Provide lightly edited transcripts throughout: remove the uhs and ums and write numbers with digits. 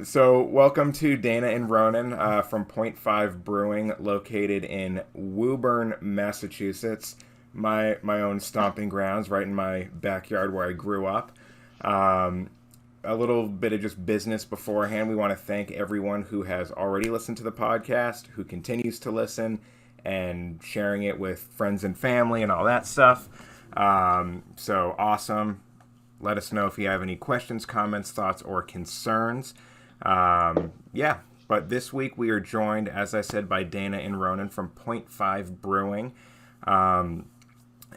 So welcome to Dana and Ronan from Point Five Brewing, located in Woburn, Massachusetts. My own stomping grounds, right in my backyard where I grew up. Um, a little bit of just business beforehand. We want to thank everyone who has already listened to the podcast, who continues to listen, and sharing it with friends and family and all that stuff. So awesome. Let us know if you have any questions, comments, thoughts, or concerns. Yeah, but this week we are joined, as I said, by Dana and Ronan from Point Five Brewing. Um,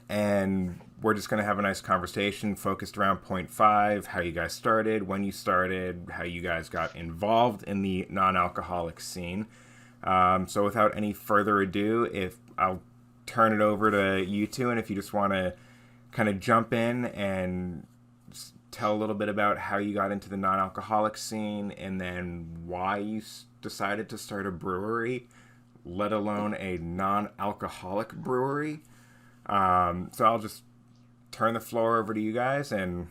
and we're just going to have a nice conversation focused around Point Five, how you guys started, when you started, how you guys got involved in the non-alcoholic scene. So without any further ado, if I'll turn it over to you two, and if you just want to kind of jump in and tell a little bit about how you got into the non-alcoholic scene and then why you decided to start a brewery, let alone a non-alcoholic brewery. So I'll just turn the floor over to you guys and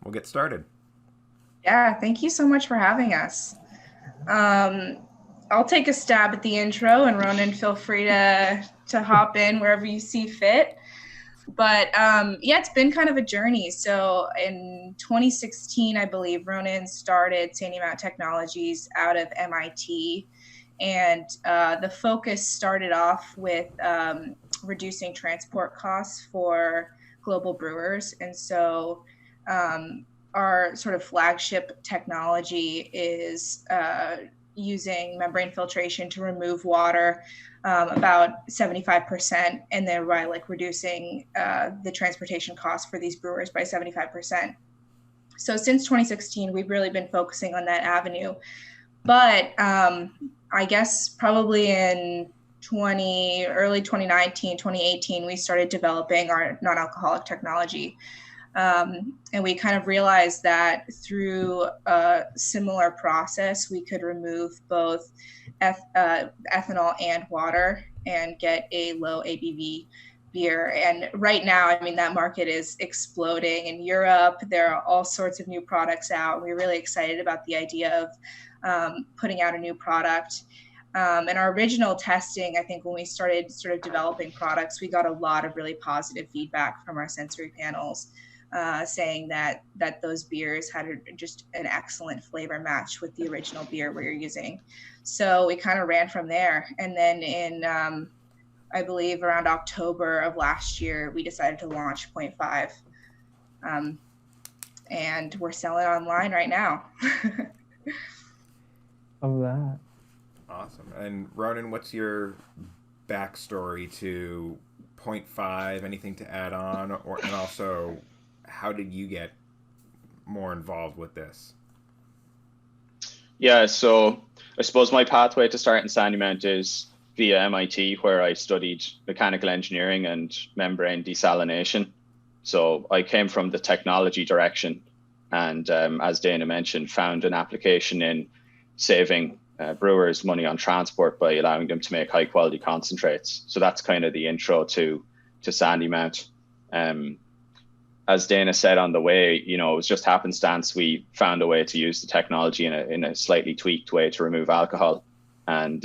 we'll get started. Yeah, thank you so much for having us. I'll take a stab at the intro, and Ronan, feel free to hop in wherever you see fit. But yeah, it's been kind of a journey. So in 2016, I believe, Ronan started Sandymount Technologies out of MIT. And the focus started off with reducing transport costs for global brewers. And so our sort of flagship technology is using membrane filtration to remove water about 75%, and then by reducing the transportation costs for these brewers by 75%. So since 2016, we've really been focusing on that avenue. But I guess probably in early 2019, 2018, we started developing our non-alcoholic technology. And we kind of realized that through a similar process, we could remove both ethanol and water and get a low ABV beer. And right now, I mean, that market is exploding in Europe. There are all sorts of new products out. We're really excited about the idea of putting out a new product. And our original testing, I think when we started sort of developing products, we got a lot of really positive feedback from our sensory panels. Saying that those beers had just an excellent flavor match with the original beer we were using. So we kind of ran from there. And then in, I believe, around October of last year, we decided to launch Point Five. And we're selling online right now. Of that. Awesome. And Ronan, what's your backstory to Point Five? Anything to add on? And also, how did you get more involved with this? Yeah, so I suppose my pathway to start in Sandymount is via MIT, where I studied mechanical engineering and membrane desalination. So I came from the technology direction, and as Dana mentioned, found an application in saving brewers money on transport by allowing them to make high quality concentrates. So that's kind of the intro to Sandymount. As Dana said on the way, it was just happenstance. We found a way to use the technology in a slightly tweaked way to remove alcohol. And,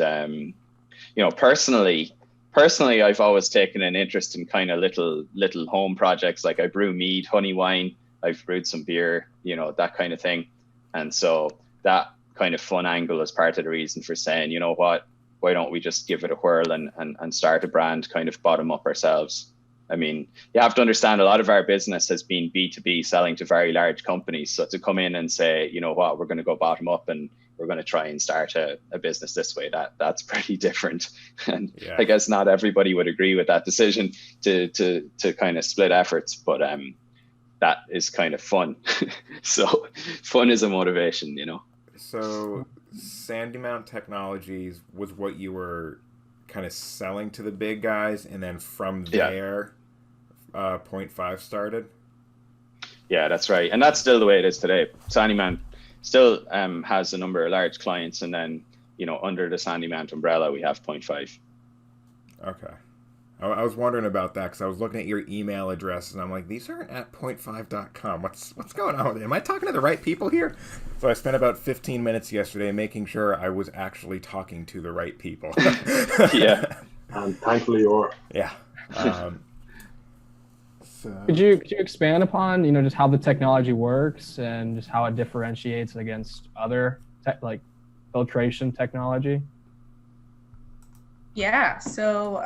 personally, I've always taken an interest in kind of little home projects. Like I brew mead, honey wine, I've brewed some beer, that kind of thing. And so that kind of fun angle is part of the reason for saying, you know what, why don't we just give it a whirl and start a brand kind of bottom up ourselves? I mean, you have to understand a lot of our business has been B2B, selling to very large companies. So to come in and say, you know what, we're going to go bottom up and we're going to try and start a business this way, that's pretty different. And yeah. I guess not everybody would agree with that decision to kind of split efforts, but that is kind of fun. So fun is a motivation, So Sandymount Technologies was what you were kind of selling to the big guys, and then from there, Point Five started. Yeah, that's right, and that's still the way it is today. Sandymount still has a number of large clients, and then under the Sandymount umbrella, we have Point Five. Okay. I was wondering about that because I was looking at your email address and I'm like, these aren't at point5.com. What's going on with it? Am I talking to the right people here? So I spent about 15 minutes yesterday making sure I was actually talking to the right people. Yeah. And thankfully you are. Yeah. Could you expand upon, just how the technology works and just how it differentiates against other like filtration technology? Yeah, so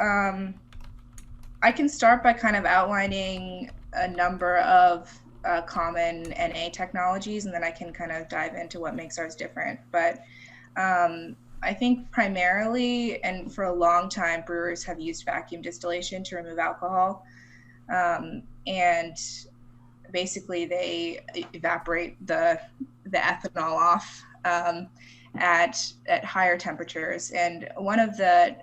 I can start by kind of outlining a number of common NA technologies, and then I can kind of dive into what makes ours different. But I think primarily, and for a long time, brewers have used vacuum distillation to remove alcohol. And basically they evaporate the ethanol off at higher temperatures. And one of the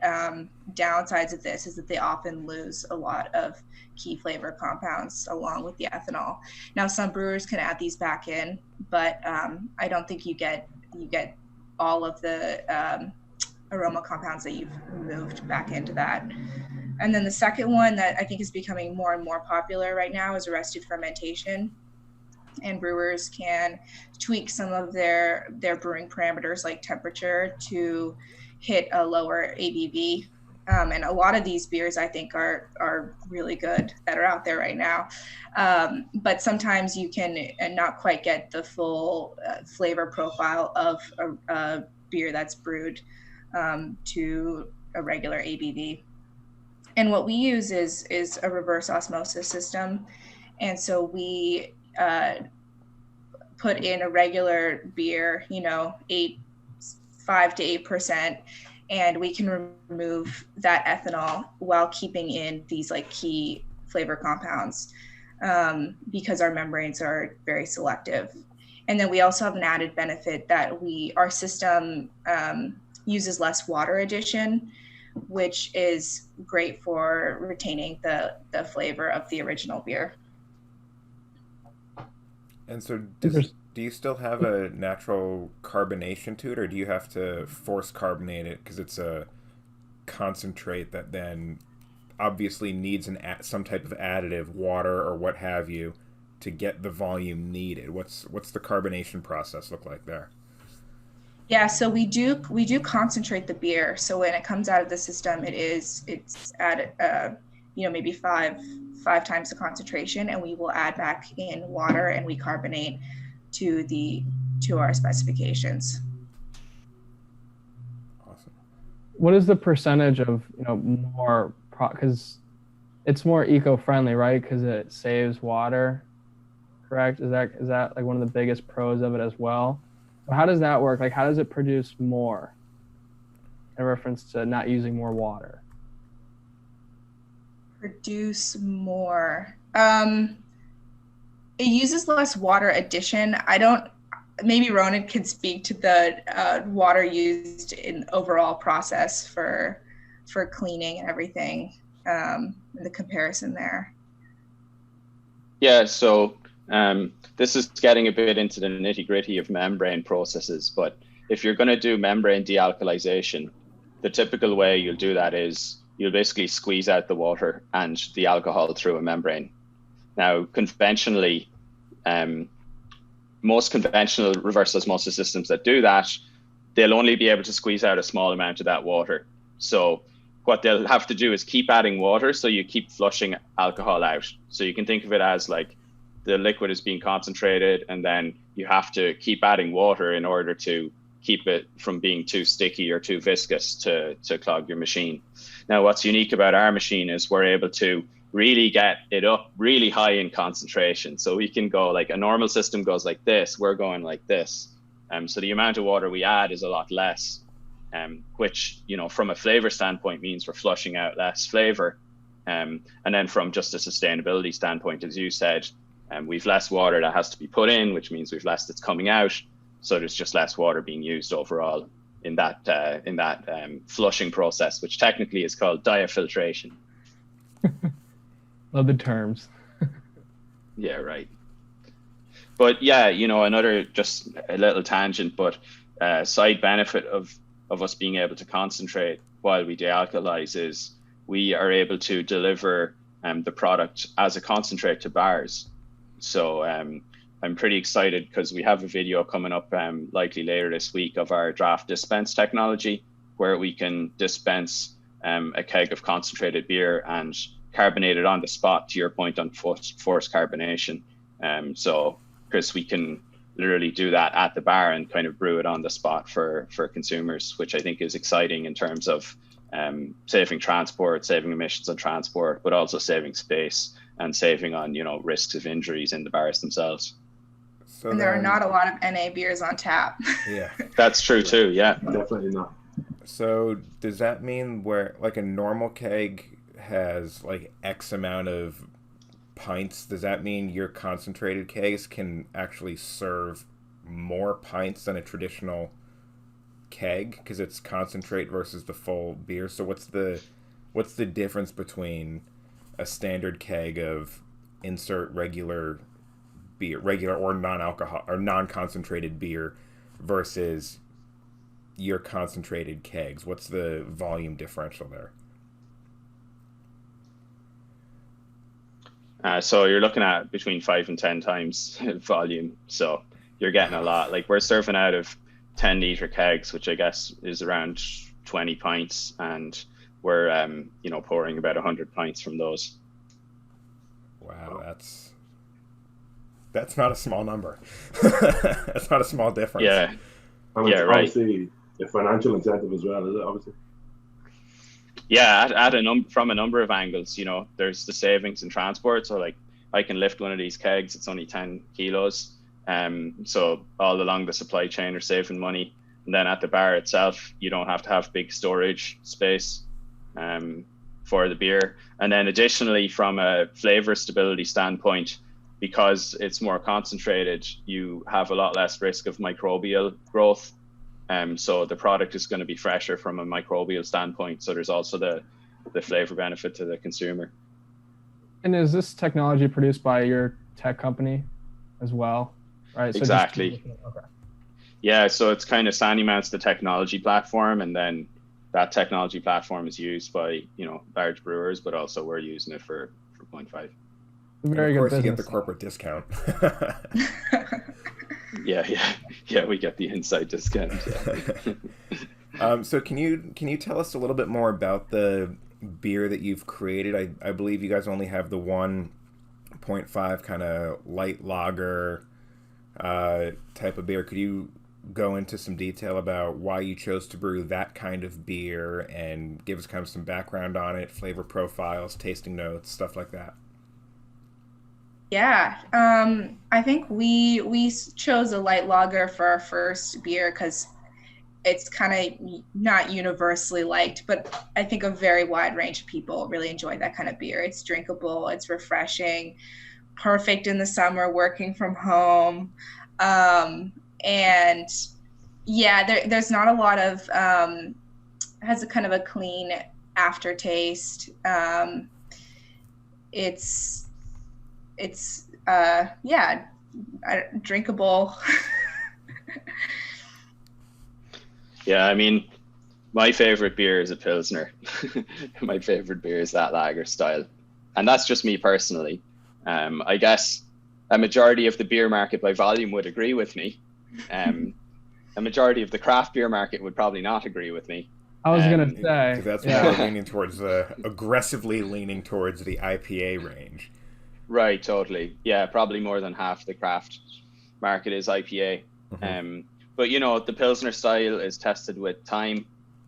downsides of this is that they often lose a lot of key flavor compounds along with the ethanol. Now, some brewers can add these back in, but I don't think you get all of the aroma compounds that you've moved back into that. And then the second one that I think is becoming more and more popular right now is arrested fermentation. And brewers can tweak some of their brewing parameters like temperature to hit a lower ABV. And a lot of these beers I think are really good that are out there right now. But sometimes you can not quite get the full flavor profile of a beer that's brewed to a regular ABV. And what we use is a reverse osmosis system. And so we put in a regular beer, 5 to 8%, and we can remove that ethanol while keeping in these like key flavor compounds because our membranes are very selective. And then we also have an added benefit that our system uses less water addition, which is great for retaining the flavor of the original beer. And so do you still have a natural carbonation to it, or do you have to force carbonate it because it's a concentrate that then obviously needs some type of additive, water or what have you, to get the volume needed? What's the carbonation process look like there? Yeah, so we do concentrate the beer. So when it comes out of the system, it's at maybe five times the concentration, and we will add back in water and we carbonate to our specifications. Awesome. What is the percentage of more because it's more eco-friendly, right? Because it saves water, correct? Is that like one of the biggest pros of it as well? How does that work? Like, how does it produce more in reference to not using more water? Produce more. It uses less water addition. Maybe Ronan can speak to the water used in overall process for cleaning and everything, the comparison there. Yeah, so this is getting a bit into the nitty-gritty of membrane processes, but if you're going to do membrane dealkalization, the typical way you'll do that is you'll basically squeeze out the water and the alcohol through a membrane. Now, conventionally, most conventional reverse osmosis systems that do that, they'll only be able to squeeze out a small amount of that water. So what they'll have to do is keep adding water, so you keep flushing alcohol out. So you can think of it as like the liquid is being concentrated, and then you have to keep adding water in order to keep it from being too sticky or too viscous to clog your machine. Now, what's unique about our machine is we're able to really get it up really high in concentration. So we can go like a normal system goes like this, we're going like this. So the amount of water we add is a lot less, which, from a flavor standpoint means we're flushing out less flavor. And then from just a sustainability standpoint, as you said, we've less water that has to be put in, which means we've less that's coming out. So there's just less water being used overall in that flushing process, which technically is called diafiltration. Love the terms. Yeah, right. But yeah, another just a little tangent, but side benefit of us being able to concentrate while we dealkalize is we are able to deliver the product as a concentrate to bars. So I'm pretty excited because we have a video coming up likely later this week of our draft dispense technology, where we can dispense a keg of concentrated beer and carbonate it on the spot, to your point on forced carbonation. So Chris, we can literally do that at the bar and kind of brew it on the spot for consumers, which I think is exciting in terms of saving transport, saving emissions on transport, but also saving space and saving on, risks of injuries in the bars themselves. So and there are not a lot of NA beers on tap. Yeah, that's true too. Yeah, definitely not. So does that mean where like a normal keg has like X amount of pints, does that mean your concentrated kegs can actually serve more pints than a traditional keg because it's concentrate versus the full beer? So what's the difference between a standard keg of insert regular beer, regular or non-alcohol or non-concentrated beer versus your concentrated kegs? What's the volume differential there? So you're looking at between 5 and 10 times volume. So you're getting a lot. Like we're serving out of 10-liter kegs, which I guess is around 20 pints, and we're pouring about 100 pints from those. Wow, that's not a small number. That's not a small difference. Yeah. And it's obviously a financial incentive as well, is it? Obviously. Yeah, from a number of angles. There's the savings in transport. So like I can lift one of these kegs, it's only 10 kilos. So all along the supply chain are saving money. And then at the bar itself, you don't have to have big storage space for the beer. And then additionally, from a flavor stability standpoint, because it's more concentrated, you have a lot less risk of microbial growth. So the product is going to be fresher from a microbial standpoint. So there's also the flavor benefit to the consumer. And is this technology produced by your tech company as well? Right. So exactly. Okay. Yeah. So it's kind of Sandymount's the technology platform, and then that technology platform is used by large brewers, but also we're using it for Point Five. Very good. Of course, business. You get the corporate discount. Yeah. We get the inside discount. Yeah. So can you tell us a little bit more about the beer that you've created? I believe you guys only have the one 0.5 kind of light lager type of beer. Could you go into some detail about why you chose to brew that kind of beer and give us kind of some background on it, flavor profiles, tasting notes, stuff like that? Yeah, I think we chose a light lager for our first beer because it's kind of not universally liked, but I think a very wide range of people really enjoy that kind of beer. It's drinkable, it's refreshing, perfect in the summer, working from home. And yeah, there's not a lot of, has a kind of a clean aftertaste. It's drinkable. Yeah, I mean, my favorite beer is a Pilsner. My favorite beer is that lager style. And that's just me personally. I guess a majority of the beer market by volume would agree with me. A majority of the craft beer market would probably not agree with me. I was going to say. That's why we're leaning towards aggressively leaning towards the IPA range. Right, totally. Yeah, probably more than half the craft market is IPA. Mm-hmm. But the Pilsner style is tested with time.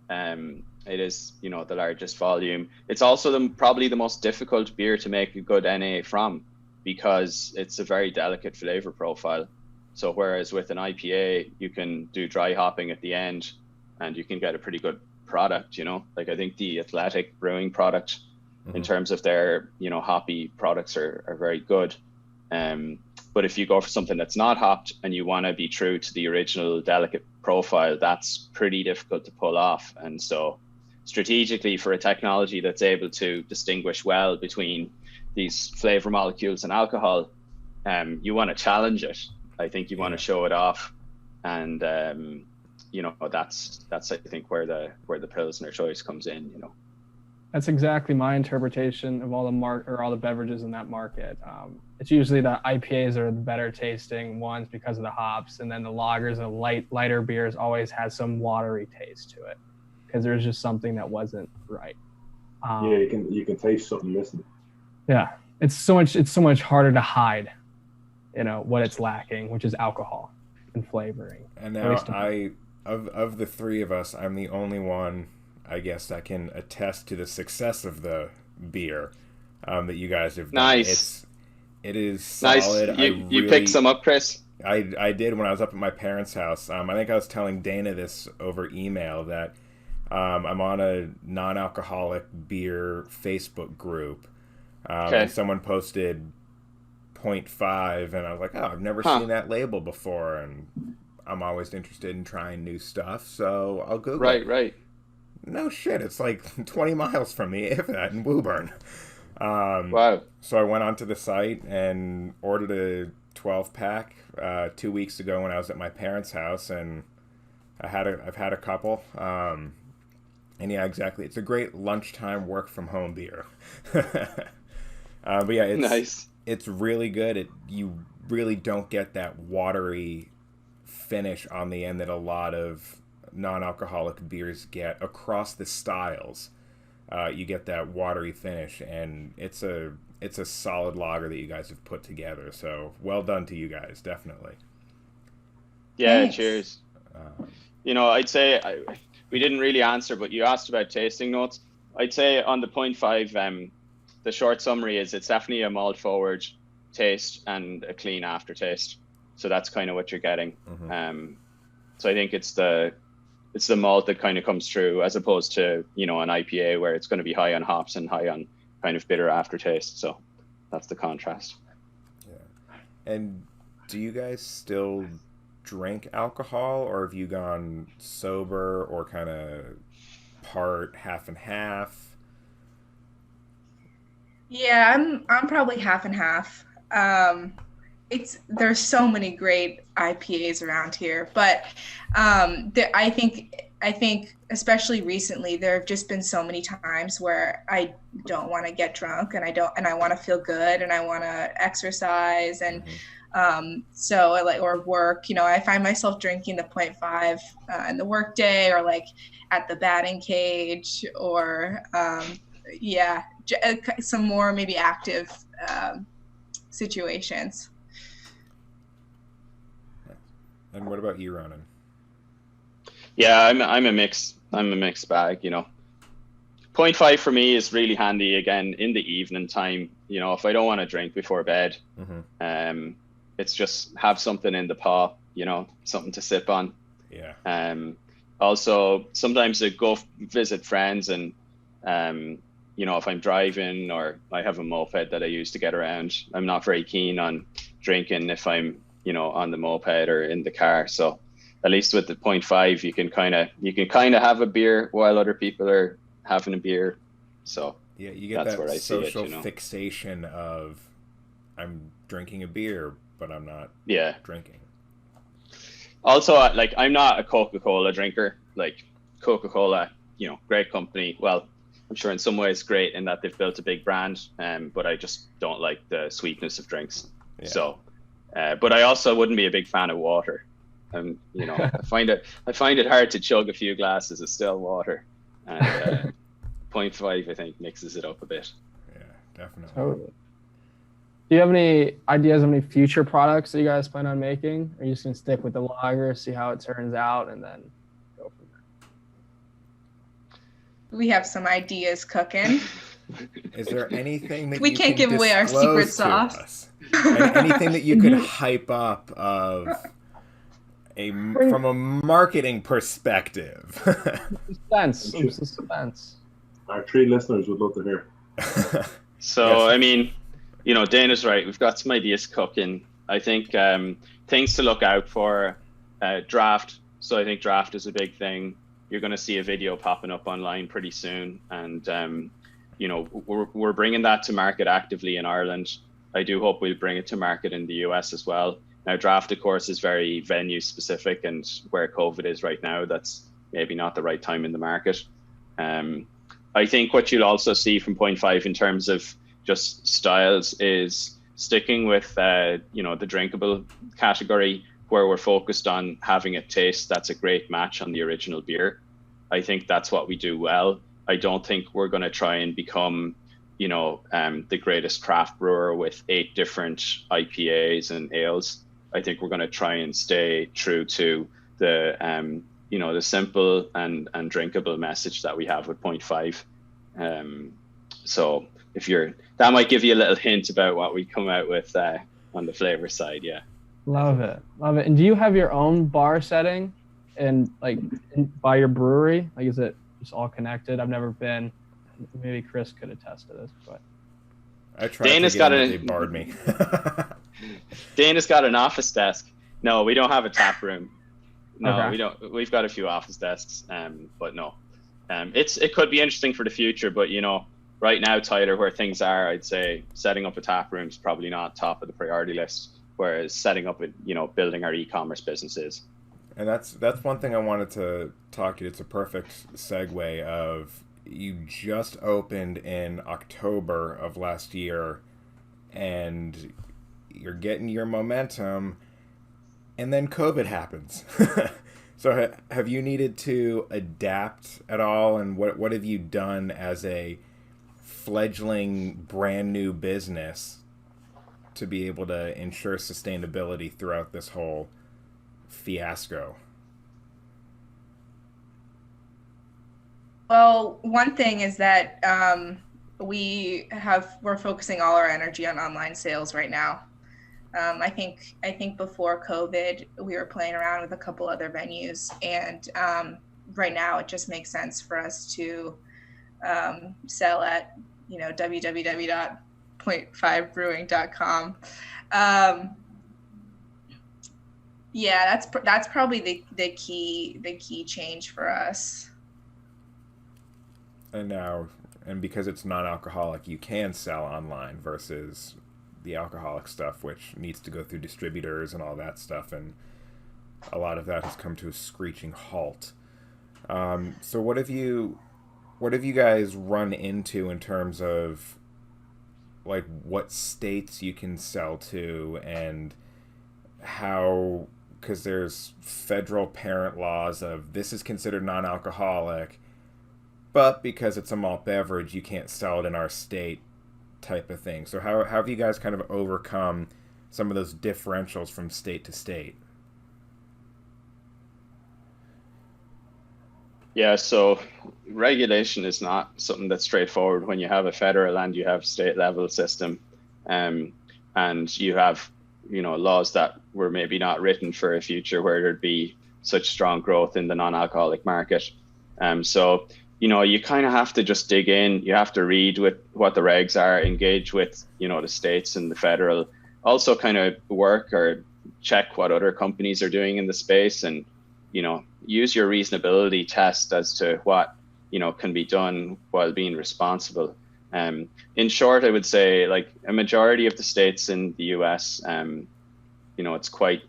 It is, the largest volume. It's also probably the most difficult beer to make a good NA from, because it's a very delicate flavor profile. So whereas with an IPA, you can do dry hopping at the end and you can get a pretty good product, Like I think the Athletic Brewing product, in terms of their, hoppy products are very good. But if you go for something that's not hopped and you want to be true to the original delicate profile, that's pretty difficult to pull off. And so strategically, for a technology that's able to distinguish well between these flavor molecules and alcohol, you want to challenge it. I think you want to show it off. And, that's I think where the Pilsner choice comes in, That's exactly my interpretation of all the beverages in that market. It's usually the IPAs are the better tasting ones because of the hops, and then the lagers and lighter beers always has some watery taste to it because there's just something that wasn't right. Yeah, you can taste something missing. Yeah, it's so much harder to hide, what it's lacking, which is alcohol and flavoring. And now of the three of us, I'm the only one, I guess, that can attest to the success of the beer that you guys have done. Nice. It is solid. Nice. You picked some up, Chris? I did when I was up at my parents' house. I think I was telling Dana this over email that I'm on a non-alcoholic beer Facebook group. And someone posted Point Five, and I was like, oh, I've never seen that label before, and I'm always interested in trying new stuff, so I'll Google it. Right. No shit, it's like 20 miles from me, if that, in Woburn. Wow. So I went onto the site and ordered a 12-pack 2 weeks ago when I was at my parents' house, and I've had a couple. And yeah, exactly. It's a great lunchtime work from home beer. But yeah, nice. It's really good. You really don't get that watery finish on the end that a lot of non-alcoholic beers get across the styles. You get that watery finish, and it's a solid lager that you guys have put together. So well done to you guys, definitely. Yeah, Thanks. cheers. I'd say we didn't really answer, but you asked about tasting notes. I'd say on the Point Five, the short summary is it's definitely a malt forward taste and a clean aftertaste. So that's kind of what you're getting. Mm-hmm. So I think it's the malt that kind of comes through, as opposed to, an IPA where it's going to be high on hops and high on kind of bitter aftertaste. So that's the contrast. Yeah. And do you guys still drink alcohol, or have you gone sober, or kind of part half and half? Yeah, I'm probably half and half. There's so many great IPAs around here, but I think especially recently there have just been so many times where I don't want to get drunk, and I want to feel good, and I want to exercise, and so or work. I find myself drinking the Point Five in the workday, or like at the batting cage, or some more maybe active situations. And what about you, Ronan? Yeah, I'm a mixed bag. Point Five for me is really handy again in the evening time. If I don't want to drink before bed, it's just have something in the paw. Something to sip on. Yeah. Also, sometimes I go visit friends, and if I'm driving or I have a moped that I use to get around, I'm not very keen on drinking if I'm, on the moped or in the car. So at least with the Point Five, you can kind of have a beer while other people are having a beer. So yeah, you get that social fixation of I'm drinking a beer, but I'm not drinking. Also, I'm not a Coca-Cola drinker. Like Coca-Cola, great company. Well, I'm sure in some ways great in that they've built a big brand, but I just don't like the sweetness of drinks. Yeah. So, but I also wouldn't be a big fan of water. I find it hard to chug a few glasses of still water. And Point Five, I think, mixes it up a bit. Yeah, definitely. Totally. Do you have any ideas of any future products that you guys plan on making? Or are you just gonna stick with the lager, see how it turns out, and then go from there? We have some ideas cooking. Is there anything that we can't give away our secret sauce? Anything that you could hype up of from a marketing perspective? Suspense. Our 3 listeners would love to hear. So, yes. I mean, Dana's right. We've got some ideas cooking. I think things to look out for, draft. So I think draft is a big thing. You're going to see a video popping up online pretty soon. And, we're bringing that to market actively in Ireland. I do hope we'll bring it to market in the US as well. Now, draft, of course, is very venue specific, and where COVID is right now, that's maybe not the right time in the market. I think what you'll also see from Point Five in terms of just styles is sticking with the drinkable category, where we're focused on having a taste that's a great match on the original beer. I think that's what we do well. I don't think we're going to try and become, the greatest craft brewer with 8 different IPAs and ales. I think we're going to try and stay true to the, the simple and drinkable message that we have with Point Five. So that might give you a little hint about what we come out with on the flavor side. Yeah. Love it. And do you have your own bar setting and by your brewery? Like, is it just all connected? I've never been. Maybe Chris could attest to this, but I tried Dana's to get in, they barred me. Dana's got an office desk. No, we don't have a tap room. No, Okay. We don't. We've got a few office desks, but no. It could be interesting for the future, but right now, Tyler, where things are, I'd say setting up a tap room is probably not top of the priority list. Whereas setting up building our e-commerce businesses. And that's one thing I wanted to talk to you. It's a perfect segue of you just opened in October of last year and you're getting your momentum and then COVID happens. So have you needed to adapt at all? And what have you done as a fledgling brand new business to be able to ensure sustainability throughout this whole fiasco? Well, one thing is that we're focusing all our energy on online sales right now. I think before COVID, we were playing around with a couple other venues, and right now it just makes sense for us to sell at www.point5brewing.com. Yeah, that's probably the key change for us. And because it's non-alcoholic, you can sell online versus the alcoholic stuff, which needs to go through distributors and all that stuff, and a lot of that has come to a screeching halt. So what have you guys run into in terms of what states you can sell to, and how, because there's federal parent laws of this is considered non-alcoholic, but because it's a malt beverage, you can't sell it in our state, type of thing. So how have you guys kind of overcome some of those differentials from state to state? Yeah, so regulation is not something that's straightforward when you have a federal and you have state level system, and you have laws that were maybe not written for a future where there'd be such strong growth in the non-alcoholic market. So you kind of have to just dig in. You have to read with what the regs are, engage with the states and the federal, also kind of work or check what other companies are doing in the space, and use your reasonability test as to what can be done while being responsible. In short, I would say a majority of the states in the US, it's quite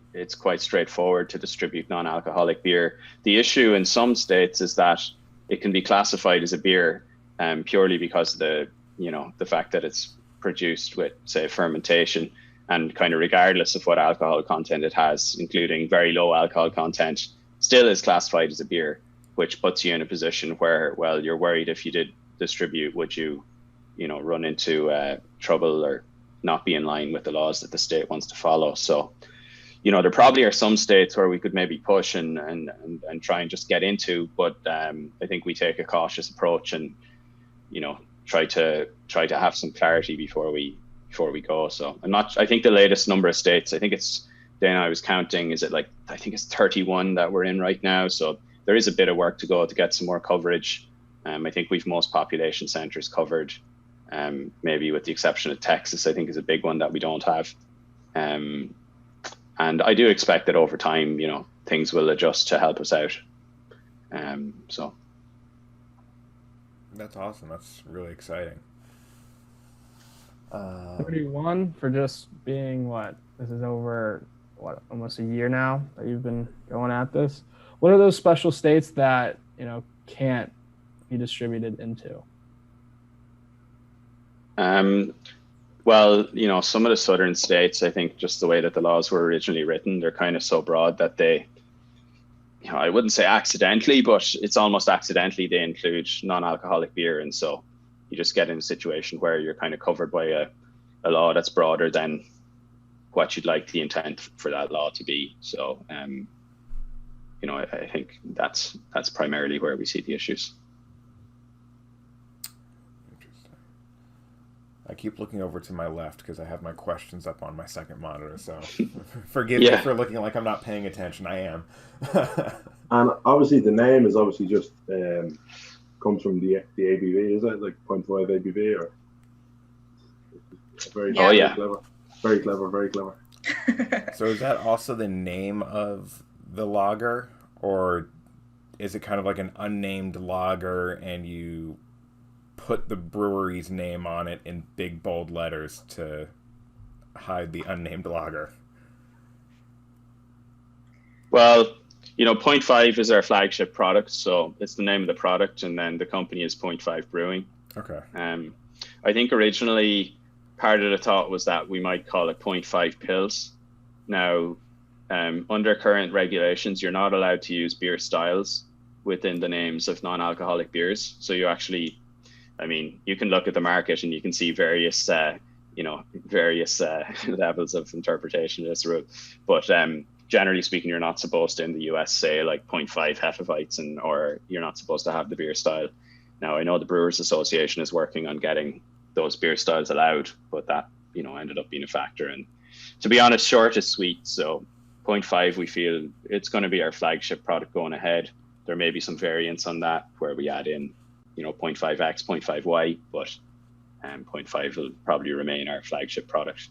straightforward to distribute non-alcoholic beer. The issue in some states is that it can be classified as a beer purely because of the fact that it's produced with, say, fermentation, and kind of regardless of what alcohol content it has, including very low alcohol content, still is classified as a beer, which puts you in a position where, well, you're worried if you did distribute, would you run into trouble or not be in line with the laws that the state wants to follow. So, there probably are some states where we could maybe push and try and just get into, but I think we take a cautious approach and, try to have some clarity before we go. So I think the latest number of states, I think it's, Dana, I was counting, I think it's 31 that we're in right now. So there is a bit of work to go to get some more coverage. I think we've most population centers covered, maybe with the exception of Texas, I think is a big one that we don't have. And I do expect that over time, things will adjust to help us out. So. That's awesome. That's really exciting. 31 for just being this is over almost a year now that you've been going at this. What are those special states that can't be distributed into? Well, some of the southern states, I think just the way that the laws were originally written, they're kind of so broad that they, I wouldn't say accidentally, but it's almost accidentally they include non-alcoholic beer. And so you just get in a situation where you're kind of covered by a law that's broader than what you'd like the intent for that law to be. So, I think that's primarily where we see the issues. Interesting. I keep looking over to my left because I have my questions up on my second monitor. So forgive me for looking like I'm not paying attention. I am. And obviously the name is obviously just comes from the ABV, is it? Like 0.5 ABV or? Very clever. Very clever, very clever. So is that also the name of the lager, or is it kind of like an unnamed lager and you put the brewery's name on it in big bold letters to hide the unnamed lager? Well, Point Five is our flagship product, so it's the name of the product, and then the company is Point Five Brewing. Okay. I think originally part of the thought was that we might call it 0.5 pills. Now, under current regulations, you're not allowed to use beer styles within the names of non-alcoholic beers. So you actually, you can look at the market and you can see various levels of interpretation of this rule. But generally speaking, you're not supposed to, in the US, say like 0.5 Hefeweizen, or you're not supposed to have the beer style. Now, I know the Brewers Association is working on getting those beer styles allowed, but that ended up being a factor. And to be honest, short is sweet. So 0.5, we feel it's going to be our flagship product going ahead. There may be some variants on that where we add in 0.5X, 0.5Y, but 0.5 will probably remain our flagship product.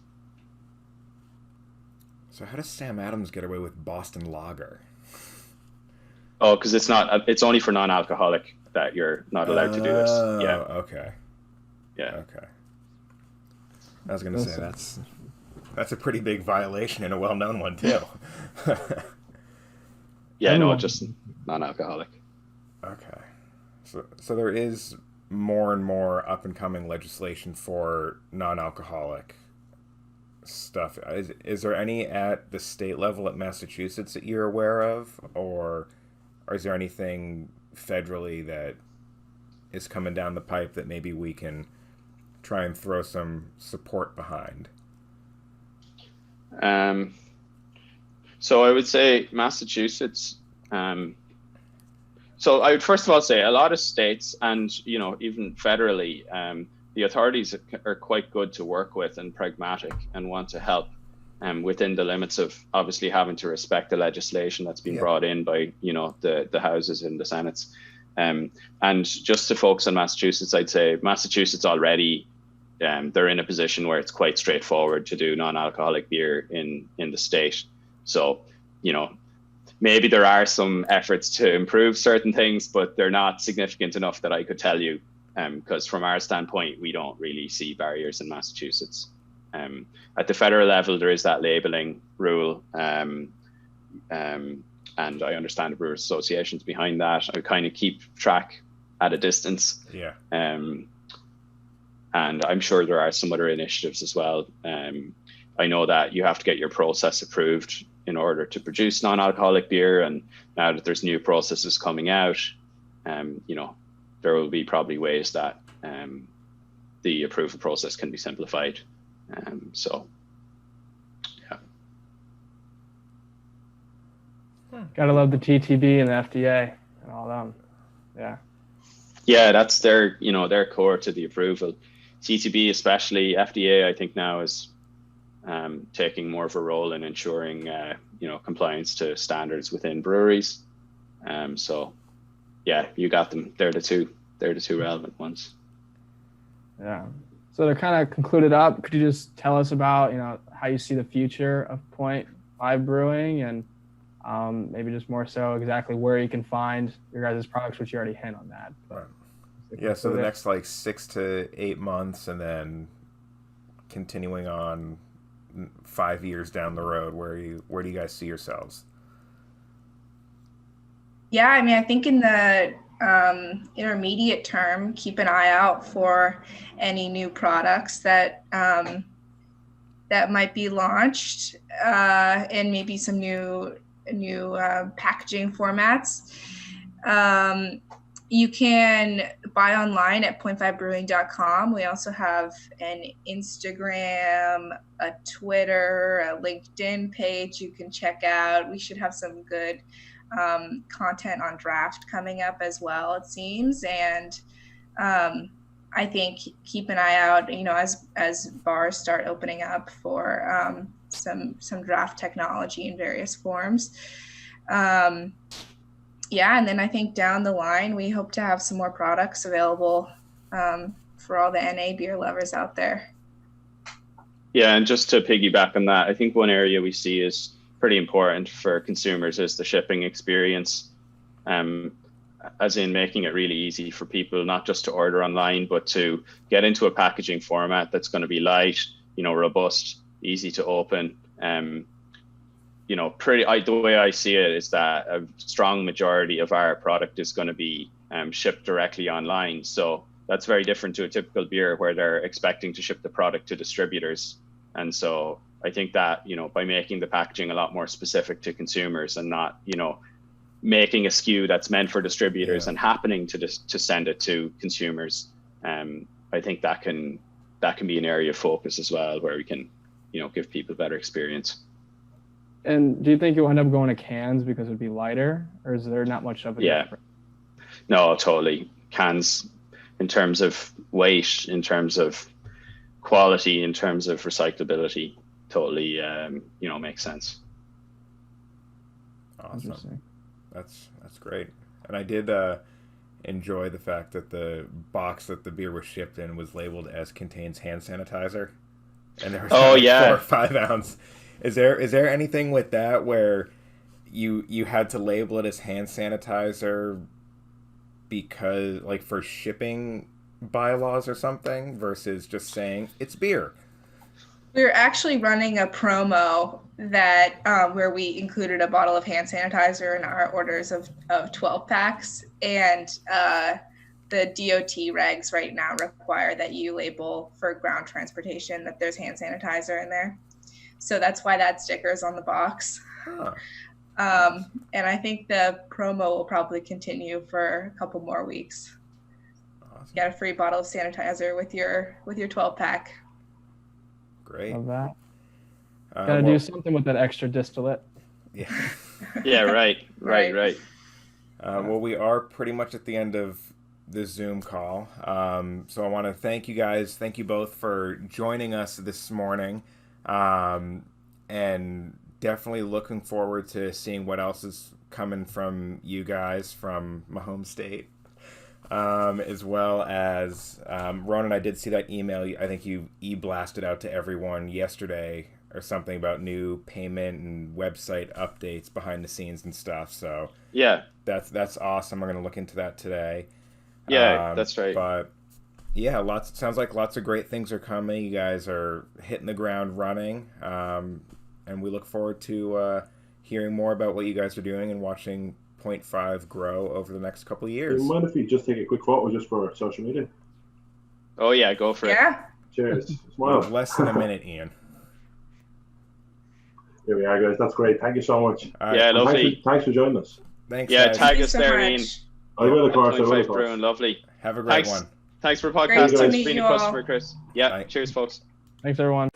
So how does Sam Adams get away with Boston Lager? Oh, because it's only for non-alcoholic that you're not allowed to do this. Yeah. Okay. Yeah. Okay. I was going to say that's a pretty big violation and a well-known one too. Yeah, no, just non-alcoholic. Okay. So there is more and more up-and-coming legislation for non-alcoholic stuff. Is there any at the state level at Massachusetts that you're aware of, or is there anything federally that is coming down the pipe that maybe we can try and throw some support behind? So I would say Massachusetts. So I would first of all say a lot of states and even federally, the authorities are quite good to work with and pragmatic and want to help within the limits of obviously having to respect the legislation that's been brought in by the houses and the senates. And just to focus on Massachusetts, I'd say Massachusetts already they're in a position where it's quite straightforward to do non-alcoholic beer in the state. So maybe there are some efforts to improve certain things, but they're not significant enough that I could tell you, because from our standpoint, we don't really see barriers in Massachusetts. At the federal level, there is that labeling rule, and I understand the Brewers Association's behind that. I kind of keep track at a distance. Yeah. And I'm sure there are some other initiatives as well. I know that you have to get your process approved in order to produce non-alcoholic beer, and now that there's new processes coming out, there will be probably ways that the approval process can be simplified. So, yeah. Gotta love the TTB and the FDA and all them. Yeah. Yeah, that's their core to the approval. TTB especially, FDA I think now is taking more of a role in ensuring compliance to standards within breweries. So yeah, you got them. They're the two relevant ones. Yeah. So they're kind of concluded up. Could you just tell us about how you see the future of Point Five Brewing, and maybe just more so exactly where you can find your guys' products, which you already hint on that. Right. Yeah, so the next 6 to 8 months, and then continuing on 5 years down the road, where do you guys see yourselves? Yeah, I mean, I think in the intermediate term, keep an eye out for any new products that that might be launched, and maybe some new packaging formats. You can buy online at point5brewing.com. We also have an Instagram, a Twitter, a LinkedIn page you can check out. We should have some good content on draft coming up as well, it seems. And I think keep an eye out, as bars start opening up for some draft technology in various forms. And then I think down the line, we hope to have some more products available for all the NA beer lovers out there. Yeah, and just to piggyback on that, I think one area we see is pretty important for consumers is the shipping experience, as in making it really easy for people not just to order online, but to get into a packaging format that's going to be light, robust, easy to open. The way I see it is that a strong majority of our product is going to be shipped directly online. So that's very different to a typical beer where they're expecting to ship the product to distributors. And so I think that, by making the packaging a lot more specific to consumers and not, making a SKU that's meant for distributors and happening to send it to consumers, I think that can be an area of focus as well, where we can, give people a better experience. And do you think you'll end up going to cans because it would be lighter, or is there not much of a difference? No, totally. Cans, in terms of weight, in terms of quality, in terms of recyclability, totally, makes sense. Awesome. That's great. And I did enjoy the fact that the box that the beer was shipped in was labeled as contains hand sanitizer, and there was 4 or 5 ounce. Is there anything with that where you had to label it as hand sanitizer because, like, for shipping bylaws or something, versus just saying it's beer? We're actually running a promo that where we included a bottle of hand sanitizer in our orders of 12 packs, and the DOT regs right now require that you label for ground transportation that there's hand sanitizer in there. So that's why that sticker is on the box. Huh. And I think the promo will probably continue for a couple more weeks. Awesome. Get a free bottle of sanitizer with your 12 pack. Great. Love that. Gotta do something with that extra distillate. Yeah. Yeah, right. Well, we are pretty much at the end of this Zoom call. So I want to thank you guys. Thank you both for joining us this morning. And definitely looking forward to seeing what else is coming from you guys from my home state. As well as Ronan, I did see that email. I think you e-blasted out to everyone yesterday or something about new payment and website updates behind the scenes and stuff. So yeah, that's awesome. I'm going to look into that today. Yeah, that's right. But yeah, sounds like lots of great things are coming. You guys are hitting the ground running, and we look forward to hearing more about what you guys are doing and watching Point Five grow over the next couple of years. Do you mind if we just take a quick photo just for social media? Oh yeah, go for it. Yeah. Cheers. Smile. Less than a minute, Ian. Here we are, guys. That's great. Thank you so much. Yeah, lovely. Thanks for joining us. Thanks. Yeah, guys. tag us so there, much. Ian. I will, of course. Point Five Brewing, lovely. Have a great Thanks. one. Thanks for Great podcasting. to It's meet been you a all. customer, Chris. Yeah, Bye. cheers, folks. Thanks, everyone.